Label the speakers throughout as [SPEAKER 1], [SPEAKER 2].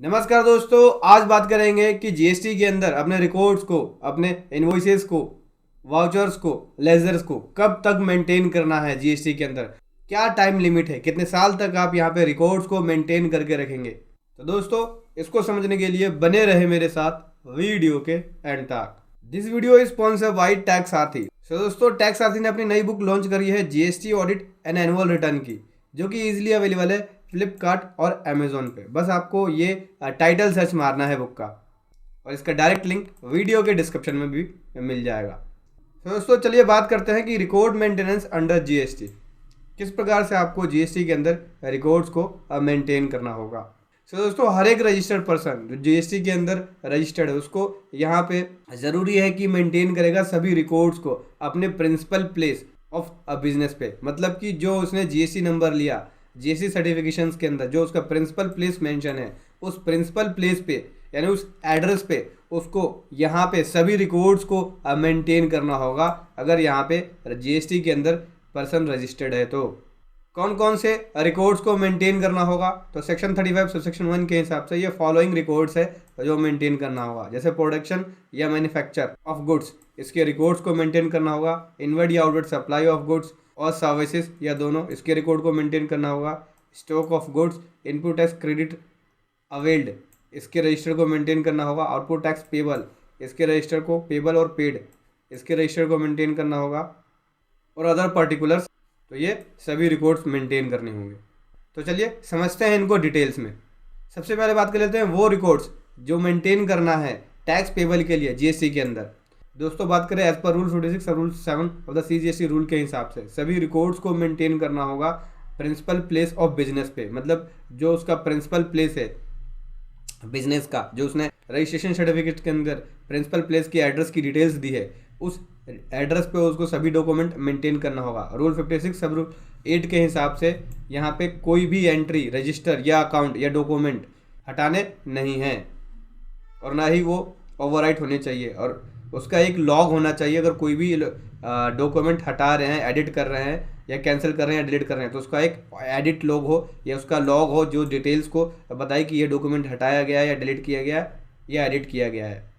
[SPEAKER 1] नमस्कार दोस्तों, आज बात करेंगे कि जीएसटी के अंदर अपने रिकॉर्ड्स को, अपने इनवॉइसेस को, वाउचर्स को, लेजर्स को कब तक मेंटेन करना है। जीएसटी के अंदर क्या टाइम लिमिट है, कितने साल तक आप यहाँ पे रिकॉर्ड्स को मेंटेन करके रखेंगे। तो दोस्तों, इसको समझने के लिए बने रहे मेरे साथ वीडियो के एंड तक। This video is sponsor by tax सारथी। सो दोस्तों, टैक्स सारथी ने अपनी नई बुक लॉन्च करी है GST audit and annual return की, जो कि इजीली अवेलेबल है फ्लिपकार्ट और अमेजोन पे। बस आपको ये टाइटल सर्च मारना है बुक का, और इसका डायरेक्ट लिंक वीडियो के डिस्क्रिप्शन में भी मिल जाएगा। तो दोस्तों, चलिए बात करते हैं कि रिकॉर्ड मेंटेनेंस अंडर जीएसटी, किस प्रकार से आपको जीएसटी के अंदर रिकॉर्ड्स को मेंटेन करना होगा। तो दोस्तों, हर एक रजिस्टर्ड पर्सन जो जीएसटी के अंदर रजिस्टर्ड है, उसको यहाँ पे ज़रूरी है कि मेंटेन करेगा सभी रिकॉर्ड्स को अपने प्रिंसिपल प्लेस ऑफ बिजनेस पे। मतलब कि जो उसने जीएसटी नंबर लिया, जीएसटी सर्टिफिकेशंस के अंदर जो उसका प्रिंसिपल प्लेस मेंशन है, उस प्रिंसिपल प्लेस पे यानी उस एड्रेस पे उसको यहाँ पे सभी रिकॉर्ड्स को मेंटेन करना होगा, अगर यहाँ पे जीएसटी के अंदर पर्सन रजिस्टर्ड है। तो कौन कौन से रिकॉर्ड्स को मेंटेन करना होगा, तो सेक्शन 35 सबसेक्शन 1 के हिसाब से ये फॉलोइंग रिकॉर्ड्स है जो मेंटेन करना होगा। जैसे प्रोडक्शन या मैन्युफैक्चर ऑफ गुड्स, इसके रिकॉर्ड्स को मेंटेन करना होगा। इनवर्ड या आउटवर्ड सप्लाई ऑफ गुड्स और सर्विसेज या दोनों, इसके रिकॉर्ड को मेंटेन करना होगा। Stock of goods, input tax credit availed, इसके रजिस्टर को मेंटेन करना होगा। आउटपुट टैक्स पेबल, इसके रजिस्टर को, पेबल और पेड, इसके रजिस्टर को मेंटेन करना होगा। और अदर पर्टिकुलर्स, तो ये सभी रिकॉर्ड्स मेंटेन करने होंगे। तो चलिए समझते हैं इनको डिटेल्स में। सबसे पहले बात कर लेते हैं वो रिकॉर्ड्स जो मेंटेन करना है टैक्स पेबल के लिए जीएसटी के अंदर। दोस्तों, बात करें एज पर रूल 46 सब rule 7 of the CGST rule के हिसाब से सभी रिकॉर्ड्स को मेंटेन करना होगा प्रिंसिपल प्लेस ऑफ बिजनेस पे। मतलब जो उसका प्रिंसिपल प्लेस है बिजनेस का, जो उसने रजिस्ट्रेशन सर्टिफिकेट के अंदर प्रिंसिपल प्लेस की एड्रेस की डिटेल्स दी है, उस एड्रेस पे उसको सभी डॉक्यूमेंट मेंटेन करना होगा। रूल 56 सब रूल 8 के हिसाब से यहाँ पे कोई भी एंट्री, रजिस्टर या अकाउंट या डॉक्यूमेंट हटाने नहीं हैं, और ना ही वो ओवरराइट होने चाहिए। और उसका एक लॉग होना चाहिए। अगर कोई भी डॉक्यूमेंट हटा रहे हैं, एडिट कर रहे हैं या कैंसिल कर रहे हैं या डिलीट कर रहे हैं, तो उसका एक एडिट लॉग हो या उसका लॉग हो जो डिटेल्स को बताए कि ये डॉक्यूमेंट हटाया गया या डिलीट किया गया या एडिट किया गया है।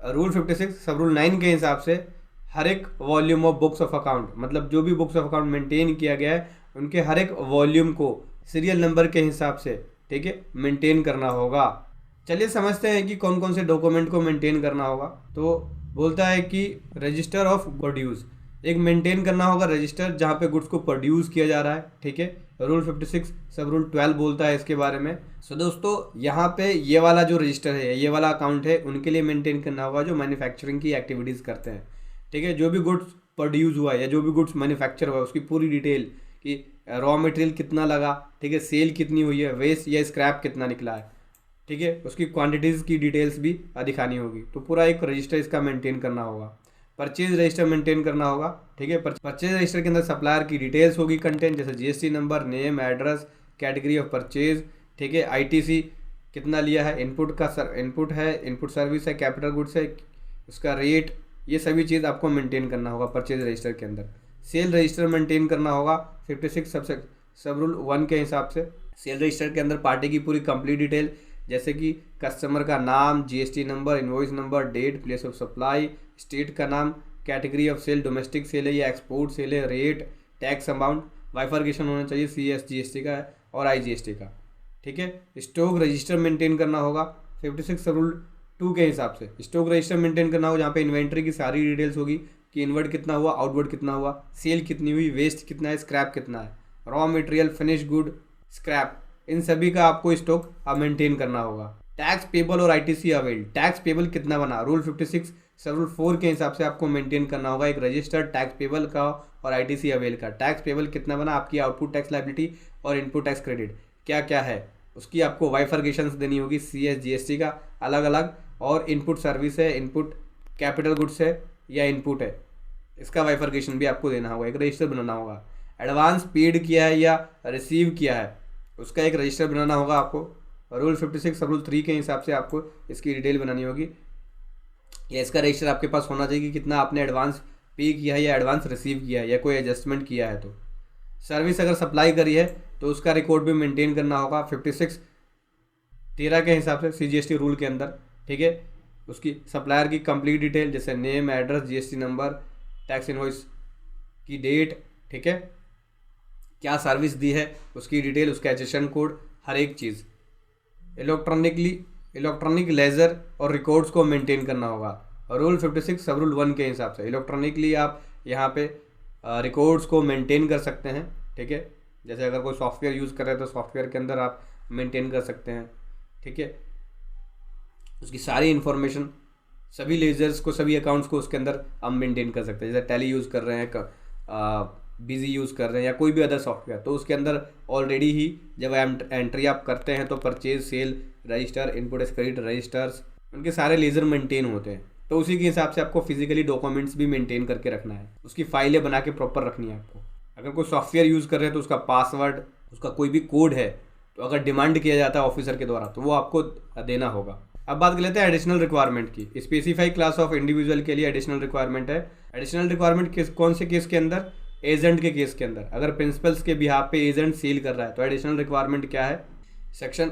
[SPEAKER 1] रूल 56 सब रूल 9 के हिसाब से हर एक volume of books of account, मतलब जो भी बुक्स ऑफ अकाउंट मेंटेन किया गया है, उनके हर एक वॉल्यूम को सीरियल नंबर के हिसाब से, ठीक है, मेंटेन करना होगा। चलिए समझते हैं कि कौन कौन से डॉक्यूमेंट को मेंटेन करना होगा। तो बोलता है कि रजिस्टर ऑफ प्रोड्यूस, एक मेंटेन करना होगा रजिस्टर जहाँ पे गुड्स को प्रोड्यूस किया जा रहा है, ठीक है। रूल 56 सब रूल 12 बोलता है इसके बारे में। सो दोस्तों, यहाँ पे ये वाला जो रजिस्टर है, ये वाला अकाउंट है, उनके लिए मेंटेन करना होगा जो मैन्युफैक्चरिंग की एक्टिविटीज़ करते हैं, ठीक है। जो भी गुड्स प्रोड्यूस हुआ है या जो भी गुड्स मैन्युफैक्चर हुआ है, उसकी पूरी डिटेल कि रॉ मटेरियल कितना लगा, ठीक है, सेल कितनी हुई है, वेस्ट या स्क्रैप कितना निकला है, ठीक है, उसकी क्वांटिटीज़ की डिटेल्स भी दिखानी होगी। तो पूरा एक रजिस्टर इसका मेंटेन करना होगा। परचेज रजिस्टर मेंटेन करना होगा, ठीक है। परचेज रजिस्टर के अंदर सप्लायर की डिटेल्स होगी, कंटेंट जैसे GST number, name, address, category of purchase, ठीक है, आईटीसी कितना लिया है, इनपुट का इनपुट है, इनपुट सर्विस है, कैपिटल गुड्स है, उसका रेट, ये सभी चीज़ आपको मेंटेन करना होगा परचेज रजिस्टर के अंदर। सेल रजिस्टर मेंटेन करना होगा 56 सब रूल 1 के हिसाब से। सेल रजिस्टर के अंदर पार्टी की पूरी कंप्लीट डिटेल, जैसे कि कस्टमर का नाम, GST number, invoice number, date, place of supply, state का नाम, category of sale, domestic sale है या एक्सपोर्ट सेल है, रेट, टैक्स अमाउंट, बाइफर्केशन होना चाहिए सीएसजीएसटी का और आईजीएसटी का, ठीक है। स्टॉक रजिस्टर मेंटेन करना होगा 56 सब रूल 2 के हिसाब से। स्टॉक रजिस्टर मेंटेन करना होगा जहाँ पे इन्वेंट्री की सारी डिटेल्स होगी कि इनवर्ड कितना हुआ, आउटवर्ड कितना हुआ, सेल कितनी हुई, वेस्ट कितना है, स्क्रैप कितना है, raw material, finish good, scrap, इन सभी का आपको स्टॉक मेंटेन करना होगा। टैक्स पेबल और आईटीसी अवेल, टैक्स पेबल कितना बना, रूल 56 सब रूल 4 के हिसाब से आपको मेंटेन करना होगा एक रजिस्टर्ड टैक्स पेबल का और आईटीसी अवेल का। टैक्स पेबल कितना बना, आपकी आउटपुट टैक्स लायबिलिटी और इनपुट टैक्स क्रेडिट क्या क्या है, उसकी आपको बाइफर्केशंस देनी होगी, सीएसजीएसटी का अलग अलग, और इनपुट सर्विस है, इनपुट कैपिटल गुड्स है या इनपुट है, इसका बाइफर्केशन भी आपको देना होगा, एक रजिस्टर बनाना होगा। एडवांस पेड किया है या रिसीव किया है, उसका एक रजिस्टर बनाना होगा आपको। रूल 56 सब रूल 3 के हिसाब से आपको इसकी डिटेल बनानी होगी, या इसका रजिस्टर आपके पास होना चाहिए कि कितना आपने एडवांस पे किया है या एडवांस रिसीव किया है या कोई एडजस्टमेंट किया है। तो सर्विस अगर सप्लाई करी है तो उसका रिकॉर्ड भी मेंटेन करना होगा। 56 13 के हिसाब से CGST रूल के अंदर, ठीक है। उसकी सप्लायर की कंप्लीट डिटेल जैसे name, address, GST number, tax invoice की डेट, ठीक है, क्या सर्विस दी है उसकी डिटेल, उसका एचएसएन कोड, हर एक चीज़ इलेक्ट्रॉनिक लेजर और रिकॉर्ड्स को मेंटेन करना होगा। रूल 56 सब रूल 1 के हिसाब से इलेक्ट्रॉनिकली आप यहाँ पे रिकॉर्ड्स को मेंटेन कर सकते हैं, ठीक है। जैसे अगर कोई सॉफ्टवेयर यूज़ कर रहे हैं तो सॉफ्टवेयर के अंदर आप मेंटेन कर सकते हैं, ठीक है। उसकी सारी इन्फॉर्मेशन, सभी लेजर्स को, सभी अकाउंट्स को उसके अंदर आप मेंटेन कर सकते हैं। जैसे टैली यूज़ कर रहे हैं, बिजी यूज़ कर रहे हैं या कोई भी अदर सॉफ्टवेयर, तो उसके अंदर ऑलरेडी ही जब एंट्री आप करते हैं तो purchase sale register, input credit registers, उनके सारे लेजर मेंटेन होते हैं। तो उसी के हिसाब से आपको फिजिकली डॉक्यूमेंट्स भी मेंटेन करके रखना है, उसकी फाइलें बना के प्रॉपर रखनी है आपको। अगर कोई सॉफ्टवेयर यूज़ कर रहे हैं तो उसका पासवर्ड, उसका कोई भी कोड है तो अगर डिमांड किया जाता है ऑफिसर के द्वारा तो वो आपको देना होगा। अब बात कर लेते हैं एडिशनल रिक्वायरमेंट की। स्पेसिफाई क्लास ऑफ इंडिविजुअल के लिए एडिशनल रिक्वायरमेंट है। एडिशनल रिक्वायरमेंट कौन से केस के अंदर? एजेंट के केस के अंदर। अगर प्रिंसिपल्स के बिहाफ पे एजेंट सील कर रहा है तो एडिशनल रिक्वायरमेंट क्या है? Section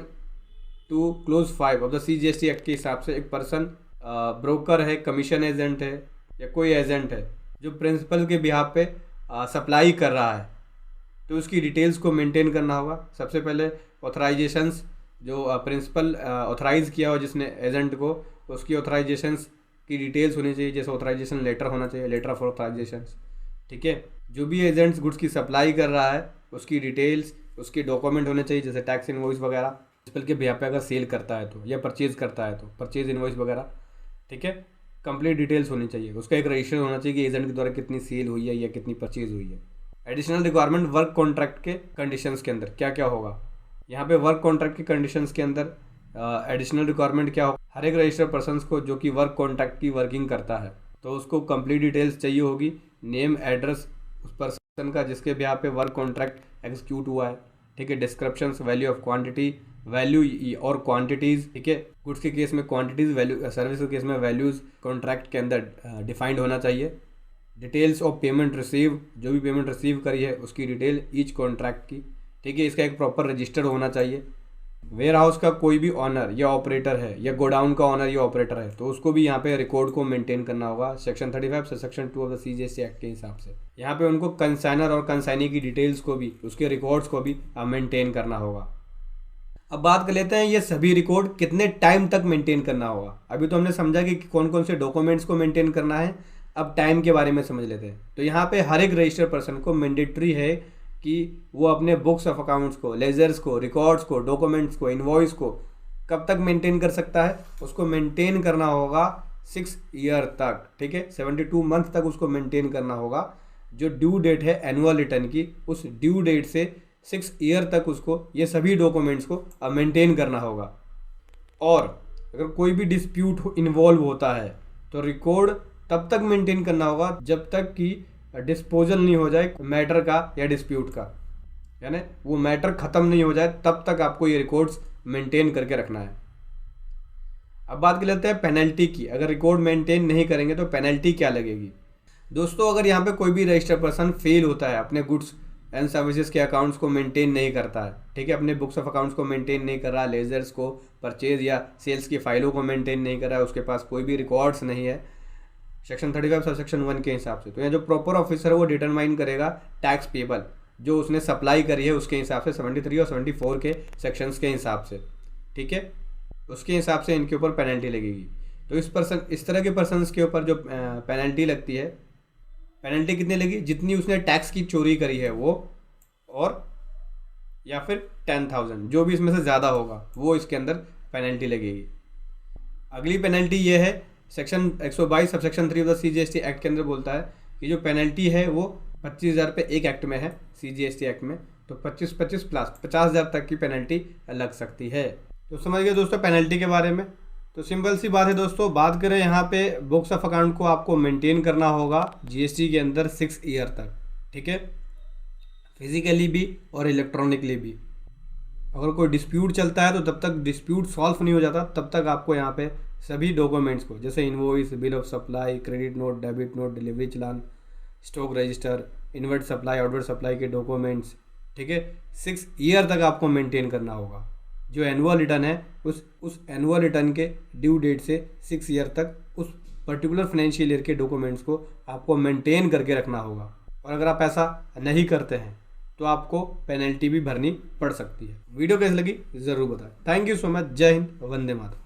[SPEAKER 1] 2 close 5 of the CGST act के हिसाब से एक पर्सन ब्रोकर है, कमीशन एजेंट है या कोई एजेंट है जो प्रिंसिपल के बिहाफ पे सप्लाई कर रहा है तो उसकी डिटेल्स को मेंटेन करना होगा। सबसे पहले ऑथराइजेशंस, जो प्रिंसिपल ऑथराइज़ किया हो जिसने एजेंट को, उसकी ऑथराइजेशंस की डिटेल्स होनी चाहिए। जैसे ऑथराइजेशन लेटर होना चाहिए, लेटर ऑफ ऑथराइजेशंस, ठीक है। जो भी एजेंट्स गुड्स की सप्लाई कर रहा है उसकी डिटेल्स, उसके डॉक्यूमेंट होने चाहिए, जैसे टैक्स इनवॉइस वगैरह, प्रिंसिपल के बिहाफ पे अगर सेल करता है तो, या परचेज करता है तो परचेज इनवॉइस वगैरह, ठीक है। कंप्लीट डिटेल्स होनी चाहिए। उसका एक रजिस्टर होना चाहिए कि एजेंट के द्वारा कितनी सेल हुई है या कितनी परचेज हुई है। एडिशनल रिक्वायरमेंट वर्क कॉन्ट्रैक्ट के कंडीशंस के अंदर क्या क्या होगा? यहाँ पे वर्क कॉन्ट्रैक्ट के कंडीशंस के अंदर एडिशनल रिक्वायरमेंट क्या होगा? हर एक रजिस्टर्ड पर्सन को जो कि वर्क कॉन्ट्रैक्ट की वर्किंग करता है तो उसको कंप्लीट डिटेल्स चाहिए होगी। नेम, एड्रेस उस पर्सन का जिसके बिहाफ पे वर्क कॉन्ट्रैक्ट एग्जीक्यूट हुआ है, ठीक है। Descriptions, value of quantity, value और क्वांटिटीज़, ठीक है। गुड्स के केस में क्वांटिटीज़, वैल्यू, सर्विस के केस में वैल्यूज़ कॉन्ट्रैक्ट के अंदर डिफाइंड होना चाहिए। डिटेल्स ऑफ पेमेंट रिसीव, जो भी पेमेंट रिसीव करी है उसकी डिटेल ईच कॉन्ट्रैक्ट की, ठीक है। इसका एक प्रॉपर रजिस्टर होना चाहिए। वेयर हाउस का कोई भी ऑनर या ऑपरेटर है या गोडाउन का ऑनर या ऑपरेटर है तो उसको भी यहाँ पे रिकॉर्ड को मेंटेन करना होगा सेक्शन 35 से section 2 of the CGST act के हिसाब से। यहाँ पे उनको कंसाइनर और कंसाइनी की डिटेल्स को भी, उसके रिकॉर्ड्स को भी मेंटेन करना होगा। अब बात कर लेते हैं ये सभी रिकॉर्ड कितने टाइम तक मेंटेन करना होगा। अभी तो हमने समझा कि कौन कौन से डॉक्यूमेंट्स को मेंटेन करना है, अब टाइम के बारे में समझ लेते हैं। तो यहाँ पे हर एक रजिस्टर्ड पर्सन को मैंडेटरी है कि वो अपने बुक्स ऑफ अकाउंट्स को, लेजर्स को, रिकॉर्ड्स को, डॉक्यूमेंट्स को, इनवॉइस को कब तक मेंटेन कर सकता है? उसको मेंटेन करना होगा 6 ईयर तक, ठीक है। 72 मंथ तक उसको मेंटेन करना होगा। जो ड्यू डेट है एनुअल रिटर्न की, उस ड्यू डेट से 6 ईयर तक उसको ये सभी डॉक्यूमेंट्स को मेंटेन करना होगा। और अगर कोई भी डिस्प्यूट इन्वॉल्व होता है तो रिकॉर्ड तब तक मेंटेन करना होगा जब तक कि डिस्पोजल नहीं हो जाए मैटर का या डिस्प्यूट का, यानी वो मैटर ख़त्म नहीं हो जाए तब तक आपको ये रिकॉर्ड्स मेंटेन करके रखना है। अब बात कर लेते हैं पेनल्टी की। अगर रिकॉर्ड मेंटेन नहीं करेंगे तो पेनल्टी क्या लगेगी? दोस्तों, अगर यहाँ पे कोई भी रजिस्टर्ड पर्सन फेल होता है, अपने गुड्स एंड सर्विसेज के अकाउंट्स को मेंटेन नहीं करता है, ठीक है, अपने बुक्स ऑफ अकाउंट्स को मेंटेन नहीं कर रहा, लेजर्स को, परचेज या सेल्स की फाइलों को मेंटेन नहीं कर रहा है, उसके पास कोई भी रिकॉर्ड्स नहीं है सेक्शन 35 सब सेक्शन 1 के हिसाब से, तो यहाँ जो प्रॉपर ऑफिसर है वो डिटरमाइन करेगा टैक्स पेबल जो उसने सप्लाई करी है उसके हिसाब से 73 और 74 के सेक्शंस के हिसाब से, ठीक है। उसके हिसाब से इनके ऊपर पेनल्टी लगेगी। तो इस तरह के पर्सनस के ऊपर जो पेनल्टी लगती है, पेनल्टी कितनी लगी? जितनी उसने टैक्स की चोरी करी है वो, और या फिर 10,000, जो भी इसमें से ज़्यादा होगा वो इसके अंदर पेनल्टी लगेगी। अगली पेनल्टी ये है section 122 sub section 3 of the CGST act के अंदर बोलता है कि जो पेनल्टी है वो 25,000 रुपये एक एक्ट में है CGST एक्ट में, तो 25 प्लस 50,000 तक की पेनल्टी लग सकती है। तो समझ गए दोस्तों पेनल्टी के बारे में। तो सिंपल सी बात है दोस्तों। बात करें यहाँ पे बुक्स ऑफ अकाउंट को आपको मेंटेन करना होगा GST के अंदर 6 ईयर तक, ठीक है, फिजिकली भी और इलेक्ट्रॉनिकली भी। अगर कोई डिस्प्यूट चलता है तो तब तक डिस्प्यूट सॉल्व नहीं हो जाता, तब तक आपको यहाँ पे सभी डॉक्यूमेंट्स को, जैसे invoice, bill of supply, credit note, debit note, delivery challan, stock register, inward supply, outward supply के डॉक्यूमेंट्स, ठीक है, 6 ईयर तक आपको मेंटेन करना होगा जो एनुअल रिटर्न है उस एनुअल रिटर्न के ड्यू डेट से 6 ईयर तक उस पर्टिकुलर फाइनेंशियल ईयर के डॉक्यूमेंट्स को आपको मेंटेन करके रखना होगा। और अगर आप ऐसा नहीं करते हैं तो आपको पेनल्टी भी भरनी पड़ सकती है। वीडियो कैसी लगी ज़रूर बताएं। Thank you so much. जय हिंद, वंदे मातरम।